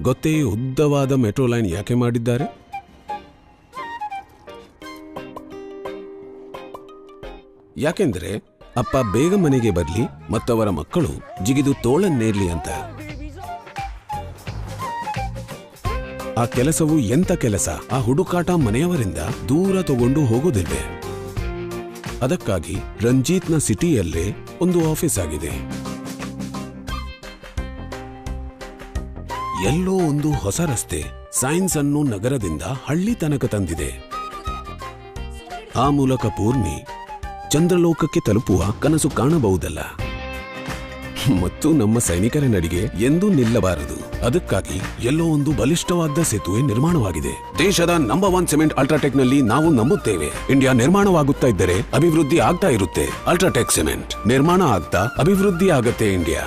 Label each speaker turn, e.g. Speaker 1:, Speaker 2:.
Speaker 1: ಗೊತ್ತೇ ಉದ್ದವಾದ metro line ಯಾಕೆ ಮಾಡಿದ್ದಾರೆ? ಯಾಕೆಂದ್ರೆ ಅಪ್ಪ ಬೇಗ ಮನೆಗೆ ಬರ್ಲಿ ಮತ್ತವರ ಮಕ್ಕಳು ಜಿಗಿದು ತೋಳನ್ನೇರ್ಲಿ ಅಂತ. ಆ ಕೆಲಸವು ಎಂತ ಕೆಲಸ? ಆ ಹುಡುಕಾಟ ಮನೆಯವರಿಂದ ದೂರ ತಗೊಂಡು ಹೋಗೋದಿಲ್ವೇ? ಅದಕ್ಕಾಗಿ ರಂಜಿತ್ನ ಸಿಟಿಯಲ್ಲೇ ಒಂದು ಆಫೀಸ್ ಆಗಿದೆ. ಎಲ್ಲೋ ಒಂದು ಹೊಸ ರಸ್ತೆ ಸೈನ್ಸ್ ಅನ್ನು ನಗರದಿಂದ ಹಳ್ಳಿ ತನಕ ತಂದಿದೆ. ಆ ಮೂಲಕ ಪೂರ್ಣಿ ಚಂದ್ರಲೋಕಕ್ಕೆ ತಲುಪುವ ಕನಸು ಕಾಣಬಹುದಲ್ಲ. ಮತ್ತು ನಮ್ಮ ಸೈನಿಕರ ನಡಿಗೆ ಎಂದೂ ನಿಲ್ಲಬಾರದು. ಅದಕ್ಕಾಗಿ ಎಲ್ಲೋ ಒಂದು ಬಲಿಷ್ಠವಾದ ಸೇತುವೆ ನಿರ್ಮಾಣವಾಗಿದೆ. ದೇಶದ ನಂಬರ್ 1 ಸಿಮೆಂಟ್ ಅಲ್ಟ್ರಾಟೆಕ್ ನಲ್ಲಿ ನಾವು ನಂಬುತ್ತೇವೆ. ಇಂಡಿಯಾ ನಿರ್ಮಾಣವಾಗುತ್ತಾ ಇದ್ದರೆ ಅಭಿವೃದ್ಧಿ ಆಗ್ತಾ ಇರುತ್ತೆ. ಅಲ್ಟ್ರಾಟೆಕ್ ಸಿಮೆಂಟ್ ನಿರ್ಮಾಣ ಆಗ್ತಾ ಅಭಿವೃದ್ಧಿ ಆಗತ್ತೆ ಇಂಡಿಯಾ.